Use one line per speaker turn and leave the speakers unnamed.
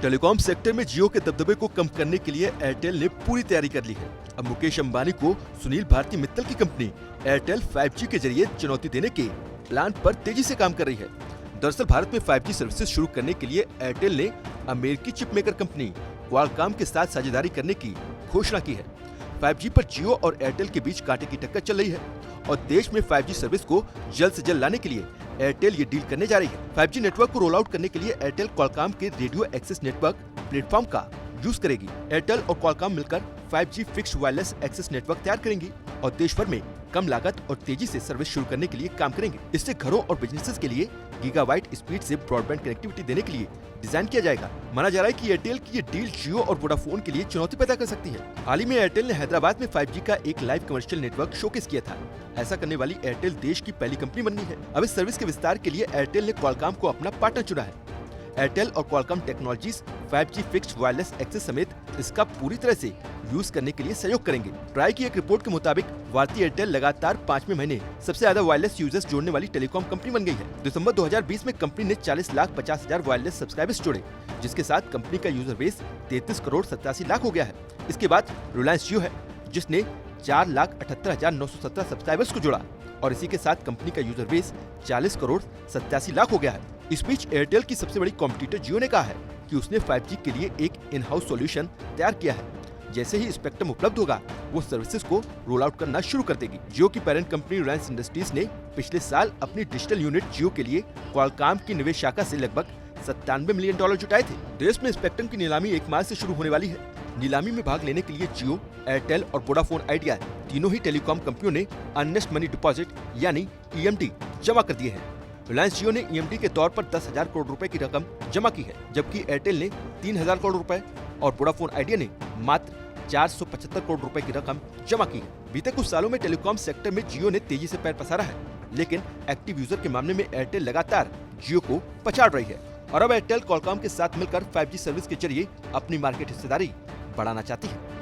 Telecom sector में जियो के दबदबे को कम करने के लिए एयरटेल ने पूरी तैयारी कर ली है। अब मुकेश अंबानी को सुनील भारती मित्तल की कंपनी एयरटेल 5G के जरिए चुनौती देने के प्लान पर तेजी से काम कर रही है। दरअसल भारत में 5G सर्विसेज शुरू करने के लिए एयरटेल ने अमेरिकी चिप मेकर कंपनी क्वालकॉम के साथ साझेदारी करने की घोषणा की है। 5G पर जियो और एयरटेल के बीच कांटे की टक्कर चल रही है और देश में 5G सर्विस को जल्द से जल्द लाने के लिए एयरटेल ये डील करने जा रही है। 5G नेटवर्क को रोल आउट करने के लिए एयरटेल क्वालकॉम के रेडियो एक्सेस नेटवर्क प्लेटफॉर्म का यूज करेगी। एयरटेल और क्वालकॉम मिलकर 5G fixed wireless access network तैयार करेंगी और देश भर में कम लागत और तेजी से सर्विस शुरू करने के लिए काम करेंगे। इससे घरों और बिजनेसेस के लिए गीगाबाइट स्पीड से ब्रॉडबैंड कनेक्टिविटी देने के लिए डिजाइन किया जाएगा। माना जा रहा है कि एयरटेल की ये डील जियो और वोडाफोन के लिए चुनौती पैदा कर सकती है। हाल ही में एयरटेल ने हैदराबाद में 5G का एक लाइव कमर्शियल नेटवर्क शोकेस किया था। ऐसा करने वाली एयरटेल देश की पहली कंपनी बन गई है। अब इस सर्विस के विस्तार के लिए एयरटेल ने क्वालकॉम को अपना पार्टनर चुना है। एयरटेल और Qualcomm technologies 5G fixed wireless access समेत इसका पूरी तरह से यूज करने के लिए सहयोग करेंगे। ट्राई की एक रिपोर्ट के मुताबिक भारतीय एयरटेल लगातार 5वें महीने सबसे ज्यादा वायरलेस यूजर्स जोड़ने वाली टेलीकॉम कंपनी बन गई है। दिसंबर 2020 में कंपनी ने 40,50,000 वायरलेस सब्सक्राइबर्स जोड़े, जिसके साथ कंपनी का यूजर बेस 33 करोड़ 87 लाख हो गया है। इसके बाद रिलायंस जियो है, जिसने 4,78,917 सब्सक्राइबर्स को जोड़ा और इसी के साथ कंपनी का यूजर बेस 40 करोड़ 87 लाख हो गया है। इस बीच एयरटेल की सबसे बड़ी कॉम्पिटिटर जियो ने कहा है कि उसने 5G के लिए एक इन हाउस सॉल्यूशन तैयार किया है। जैसे ही स्पेक्ट्रम उपलब्ध होगा, वो सर्विसेज को रोल आउट करना शुरू कर देगी। जियो की पेरेंट कंपनी रिलायंस इंडस्ट्रीज ने पिछले साल अपनी डिजिटल यूनिट जियो के लिए क्वालकॉम की निवेश शाखा से लगभग $97 मिलियन जुटाए थे। देश में स्पेक्ट्रम की नीलामी 1 मार्च से शुरू होने वाली है। नीलामी में भाग लेने के लिए जियो, एयरटेल और वोडाफोन आइडिया तीनों ही टेलीकॉम कंपनियों ने अर्नेस्ट मनी डिपॉजिट यानी EMD जमा कर दिए हैं। रिलायंस जियो ने EMD के तौर पर 10,000 करोड़ रुपए की रकम जमा की है, जबकि एयरटेल ने 3,000 करोड़ रुपए और वोडाफोन आइडिया ने मात्र 475 करोड़ रुपए की रकम जमा की है। बीते कुछ सालों में टेलीकॉम सेक्टर में जियो ने तेजी से पैर पसारा है, लेकिन एक्टिव यूजर के मामले में एयरटेल लगातार जियो को पछाड़ रही है और अब एयरटेल क्वालकॉम के साथ मिलकर 5G सर्विस के जरिए अपनी मार्केट हिस्सेदारी बढ़ाना चाहती है।